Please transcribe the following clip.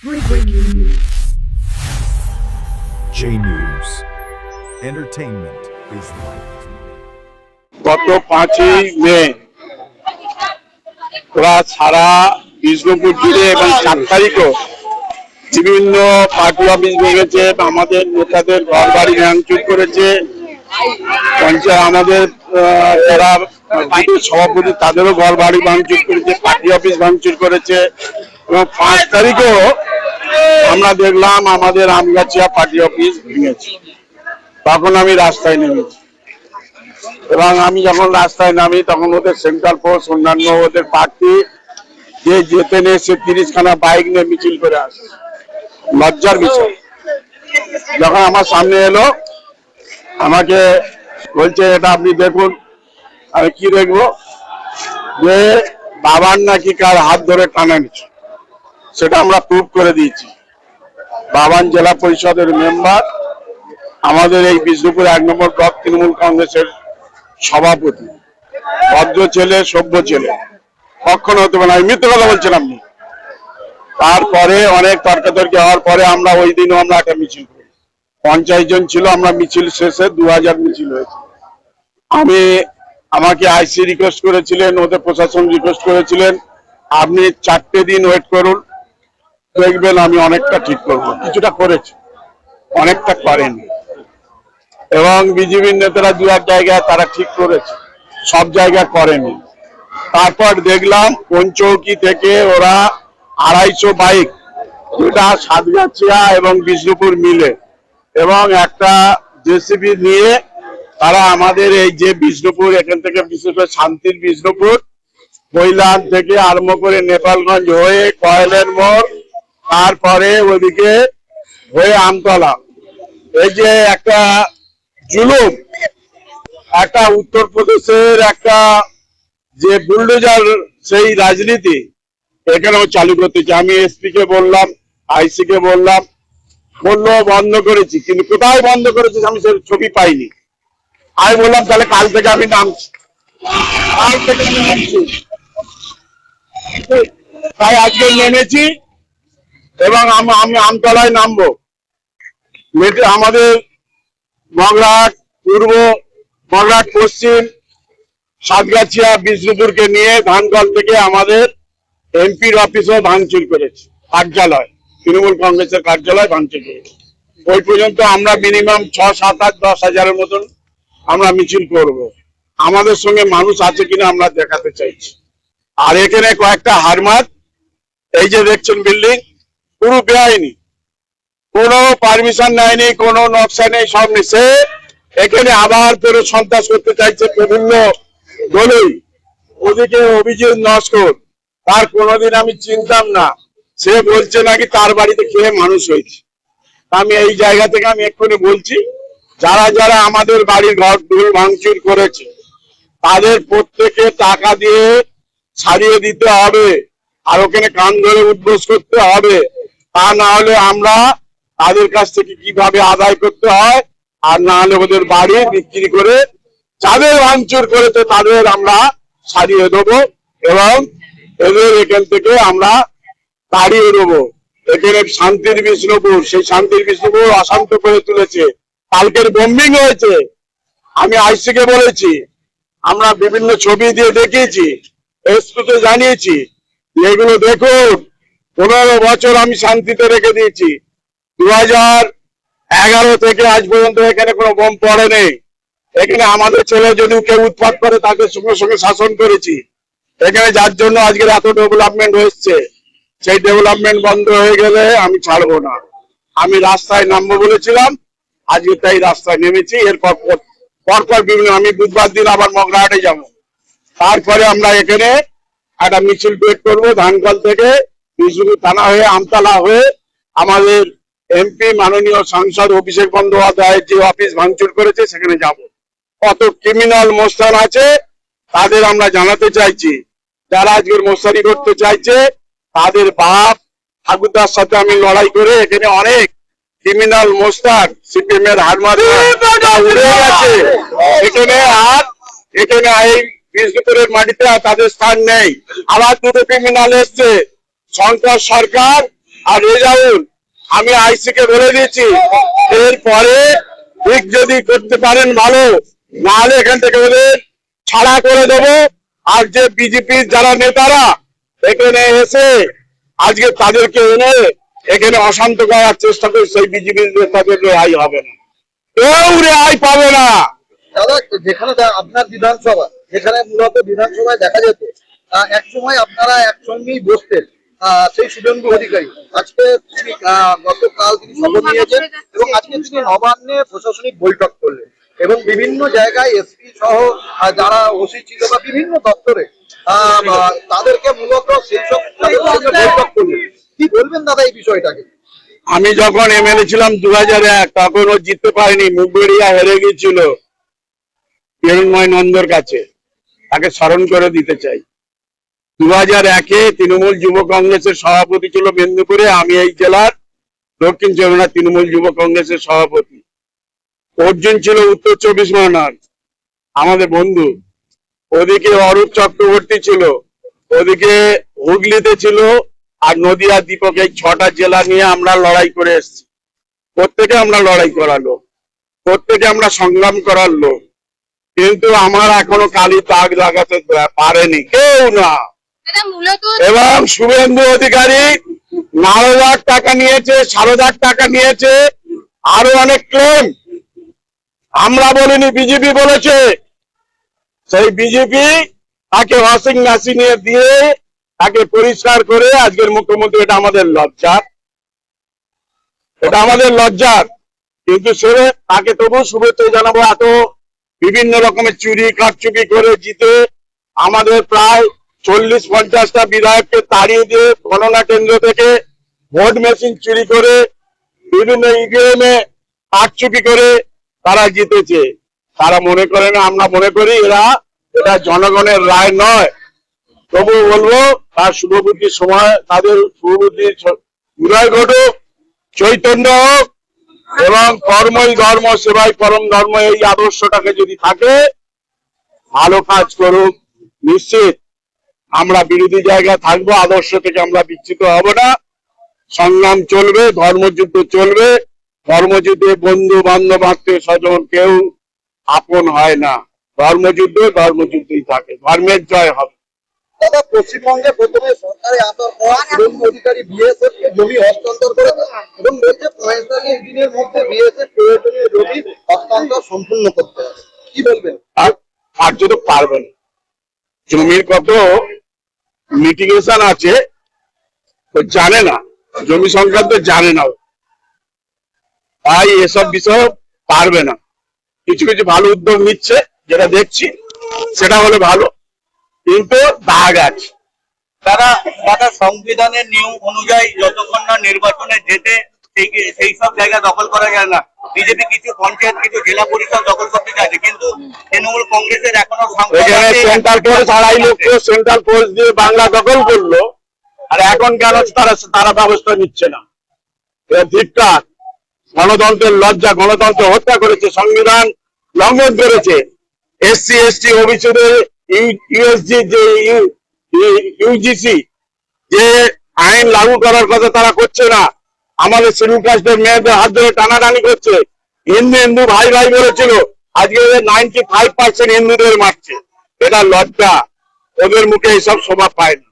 Breaking news. J News. Entertainment is right. গত 5ই মে ওরা সারা বিষ্ণুপুর জুড়ে এবং 4 তারিখও বিভিন্ন পার্টি অফিস ভেঙেছে, আমাদের নেতাদের ঘর বাড়ি ভাঙচুর করেছে, আমাদের যারা সভাপতি তাদেরও ঘর বাড়ি ভাঙচুর করেছে, পার্টি অফিস ভাঙচুর করেছে। এবং 5 তারিখও আমরা দেখলাম আমাদের আমগাছিয়া পার্টি অফিস ভেঙেছে। তখন আমি রাস্তায় নেমেছি এবং আমি যখন রাস্তায় নামি তখন ওদের সেন্ট্রাল ফোর্স অন্যান্য ওদের প্রার্থী যে যেতে নিয়ে সে 30খানা বাইক নিয়ে মিছিল করে আসে। লজ্জার বিষয়। যখন আমার সামনে এলো আমাকে বলছে এটা আপনি দেখুন। আমি কি দেখবো? যে বাবার নাকি কার হাত ধরে টানা নিচ্ছে, সেটা আমরা প্রুভ করে দিয়েছি। বাবান জেলা পরিষদের মেম্বার, আমাদের এই বিষ্ণুপুর 1 নম্বর ব্লক তৃণমূল কংগ্রেসের সভাপতি, ভদ্র ছেলে, সভ্য ছেলে, কখনো হতে পারে না। আমি মিথ্যে কথা বলছিলাম না। তারপরে অনেক তর্কাতর্কি হওয়ার পরে আমরা ওই দিনও আমরা একটা মিছিল করি। 50 জন ছিল, আমরা মিছিল শেষে 2000 মিছিল হয়েছে। আমাকে আইসি রিকোয়েস্ট করেছিলেন, ওদের প্রশাসন রিকোয়েস্ট করেছিলেন আপনি 4টে দিন ওয়েট করুন, দেখবেন আমি অনেকটা ঠিক করবো। কিছুটা করেছি, অনেকটা করেনি। এবং বিজেপির নেতারা 2-1 জায়গায় তারা ঠিক করেছে, সব জায়গায় করেনি। তারপর দেখলাম পঞ্চৌকি থেকে ওরা 250 বাইক, যেটা সাতগাছিয়া এবং বিষ্ণুপুর মিলে, এবং একটা জেসিবি নিয়ে তারা আমাদের এই যে বিষ্ণুপুর, এখান থেকে বিশেষ করে শান্তির বিষ্ণুপুর, কৈলান থেকে আরম্ভ করে নেপালগঞ্জ হয়ে কয়েলের মোড়, তারপরে ওইদিকে হয়ে আমতলা, এই যে একটা জুলুম, একটা উত্তরপ্রদেশের একটা যে বুলডোজার সেই রাজনীতি এখানেও চালু করতে চাই। আমি এসপি কে বললাম, আইসি কে বললাম, বললো বন্ধ করেছি, কিন্তু কোথায় বন্ধ করেছি আমি সে ছবি পাইনি। আমি বললাম তাহলে কাল থেকে আমি নামছি, কাল থেকে আমি নামছি। তাই আজকে নেমেছি এবং আমি আমতলায় নামবো। আমাদের মগরাহাট পূর্ব, মগরাহাট পশ্চিম, সাতগাছিয়া, বিষ্ণুপুরকে নিয়ে ধানকল থেকে আমাদের এমপির অফিসও ভাঙচুর করেছে, কার্যালয়, তৃণমূল কংগ্রেসের কার্যালয় ভাঙচুর করেছে। ওই পর্যন্ত আমরা মিনিমাম 6, 7, 8, 10 হাজারের মতন আমরা মিছিল করব। আমাদের সঙ্গে মানুষ আছে কিনা আমরা দেখাতে চাইছি। আর এখানে কয়েকটা হারমাত, এই যে দেখছেন বিল্ডিং, পুরো বেআইনি, কোনো পারমিশন নেয়নি, কোনো নকশা নেই, সব নিছে। এখানে আবার ফের সন্ত্রাস করতে চাইছে বিভিন্ন দলই। ওদিকে অভিজিৎ নস্কর, তার কোনোদিন আমি চিনতাম না, সে বলছে নাকি তার বাড়িতে খেয়ে মানুষ হয়েছে। আমি এই জায়গা থেকে আমি এক্ষুনি বলছি, যারা যারা আমাদের বাড়ির ঘর দোল ভাঙচুর করেছে তাদের প্রত্যেকে টাকা দিয়ে ছাড়িয়ে দিতে হবে, আর ওখানে কান ধরে উদ্বোস করতে হবে। তা না হলে আমরা তাদের কাছ থেকে কিভাবে আদায় করতে হয়, আর না হলে ওদের বাড়ি বিক্রি করে যাদের ভাঙচুর করেছে তাদের আমরা ছাড়িয়ে দেবো এবং এদের এখান থেকে আমরা তাড়িয়ে দেবো। এখানে শান্তির বিষ্ণুপুর, সেই শান্তির বিষ্ণুপুর অশান্ত করে তুলেছে। কালকের বোম্বিং হয়েছে, আমি আইসি কে বলেছি, আমরা বিভিন্ন ছবি দিয়ে দেখিয়েছি, এসপি কে জানিয়েছি, এগুলো দেখুন। 15 বছর আমি শান্তিতে রেখে দিয়েছি। 2011 থেকে আজ পর্যন্ত এখানে কোনো বোম পড়েনি। এখানে আমাদের ছেলে যদি কেউ উৎপাত করে তাকে সঙ্গে সঙ্গে শাসন করেছি। এখানে যার জন্য আজকের এত ডেভেলপমেন্ট হচ্ছে, সেই ডেভেলপমেন্ট বন্ধ হয়ে গেলে আমি ছাড়বো না। আমি রাস্তায় নামবো বলেছিলাম, আজকে তাই রাস্তায় নেমেছি। এরপর পরপর বিভিন্ন, আমি বুধবার দিন আবার মগরাহাটে যাব। তারপরে আমরা এখানে একটা মিছিল বের করবো, ধানকল থেকে বিষ্ণুপুর থানা হয়ে আমতলা হয়ে আমাদের এমপি মাননীয় সাংসদ অভিষেক বন্দ্যোপাধ্যায়ের যে অফিস ভাঙচুর করেছে সেখানে যাব। কত ক্রিমিনাল মোস্তান আছে তাদের আমরা জানাতে চাইছি। যারা আজকের মোস্তানি করতে চাইছে তাদের বাপ ঠাকুরদার সাথে আমি লড়াই করে এখানে অনেক ক্রিমিনাল মোস্তান, সিপিএম এর হারমার উড়ে গেছে এখানে। আর এখানে এই বিষ্ণুপুরের মাটিতে তাদের স্থান নেই। আবার দুটো ক্রিমিনাল এসছে, শঙ্কর সরকার আর রেজাউল, আমি আইসি কে বলে দিয়েছি এরপরে ঠিক যদি করতে পারেন ভালো, নাহলে এখান থেকে ওদের ছাড়া করে দেবো। আর যে বিজেপির যারা নেতারা এখানে এসে আজকে তাদেরকে এনে এখানে অশান্ত করার চেষ্টা করে, সেই বিজেপির নেতাদের রেহাই হবে না, কেউ রেহাই পাবে না। দাদা, যেখানে আপনার বিধানসভা, যেখানে মূলত বিধানসভায় দেখা যেত এক সময় আপনারা একসঙ্গেই বসতেন, সেই শুভেন্দু অধিকারী আজকে তিনি গতকাল তিনি শপথ নিয়েছেন এবং আজকে তিনি নবান্নে প্রশাসনিক বৈঠক করলেন এবং বিভিন্ন জায়গায় এসপি সহ যারা ওসি ছিল বা বিভিন্ন দপ্তরে তাদেরকে মূলত সেই সব বৈঠক করলেন। কি বলবেন দাদা এই বিষয়টাকে? আমি যখন এমএলএ ছিলাম 2001, তখন ও জিততে পারেনি, মুগবেড়িয়া হেরে গিয়েছিল হিরণময় নন্দর কাছে, তাকে স্মরণ করে দিতে চাই। 2001-এ তৃণমূল যুব কংগ্রেসের সভাপতি ছিল মেদিনীপুরে, আমি এই জেলার দক্ষিণ চব্বিশ তৃণমূল যুব কংগ্রেসের সভাপতি। অর্জুন ছিল উত্তর 24 পরগনার আমাদের বন্ধু, ওদিকে অরূপ চক্রবর্তী ছিল, ওদিকে হুগলিতে ছিল, আর নদিয়া দীপক, এই 6টা জেলা নিয়ে আমরা লড়াই করে এসেছি। প্রত্যেকে আমরা লড়াই করালো, প্রত্যেকে আমরা সংগ্রাম করার লোক, কিন্তু আমার এখনো কালি দাগ লাগাতে পারেনি কেউ না। এবং শুভেন্দু অধিকারী 9,000 টাকা নিয়েছে, 7,000 টাকা নিয়েছে, আরো অনেক ক্লেম। আমরা বলিনি, বিজেপি বলেছে। সেই বিজেপি তাকে ওয়াশিং মেশিনে দিয়ে তাকে পরিষ্কার করে আজকের মুখ্যমন্ত্রী। এটা আমাদের লজ্জার, এটা আমাদের লজ্জার। কিন্তু সে তাকে তবু শুভেচ্ছা জানাবো। এত বিভিন্ন রকমের চুরি কারচুপি করে জিতে আমাদের প্রায় 40-50টা বিধায়ককে তাড়িয়ে দিয়ে গণনা কেন্দ্র থেকে ভোট মেশিন চুরি করে বিভিন্ন ইভিএম এ কারচুপি করে তারা জিতেছে। তারা মনে করে না, আমরা মনে করি এটা জনগণের রায় নয়। তবু বলবো তার শুভবুদ্ধির সময় তাদের শুভবুদ্ধির উদয় ঘটুক, চৈতন্য হোক, এবং কর্মই ধর্ম সেবাই পরম ধর্ম, এই আদর্শটাকে যদি থাকে ভালো কাজ করুক। নিশ্চিত আমরা বিরোধী জায়গায় থাকবো, আদর্শ থেকে আমরা বিচ্যুত হব না। সংগ্রাম চলবে, ধর্মযুদ্ধ চলবে। ধর্মযুদ্ধে বন্ধু বান্ধব আত্মীয় স্বজন কেউ আপন হয় না। ধর্মযুদ্ধই থাকে, ধর্মের জয় হবে। দাদা, পশ্চিমবঙ্গে প্রথমে সরকারি আতর হওয়া শুভেন্দু অধিকারী বিএসএফ কে জমি হস্তান্তর করেছে এবং বলছে 45 দিনের মধ্যে বিএসএফ প্রয়োজনীয় জমি হস্তান্তর সম্পূর্ণ করতে হবে। কি বলবেন? আর যদি পারবেন, জমির কত মিটিগেশন আছে তো জানে না, জমি সংক্রান্ত জানে না, তাই এসব বিষয় পারবে না। কিছু কিছু ভালো উদ্যোগ নিচ্ছে, যেটা দেখছি সেটা হলে ভালো, কিন্তু দাগ আছে। তারা সংবিধানের নিয়ম অনুযায়ী যতক্ষণ না নির্বাচনে যেতে সেই সব জায়গা দখল করা যায় না। বিজেপি কিছু পঞ্চায়েত, কিছু জেলা পরিষদ দখল করতে চাইছে, কিন্তু তৃণমূল কংগ্রেসের এখনো সেন্ট্রাল ফোর্স 2.5 লক্ষ সেন্ট্রাল ফোর্স দিয়ে বাংলা দখল করলো, আর এখন কেন তারা ব্যবস্থা নিচ্ছে না? ধিক্কার, গণতন্ত্রের লজ্জা। গণতন্ত্র হত্যা করেছে, সংবিধান লঙ্ঘন করেছে। এসসি এসটি ওবিসিদের ইউএসজি যে ইউজিসি যে আইন লাগু করার কথা তারা করছে না। আমাদের শিডিউল কাস্টের মেয়েদের হাত ধরে টানাটানি করছে। হিন্দু ভাই ভাই বলেছিল, আজকে 95% হিন্দুদের মারছে। এটা লজ্জা, ওদের মুখে এইসব শোভা পায় না।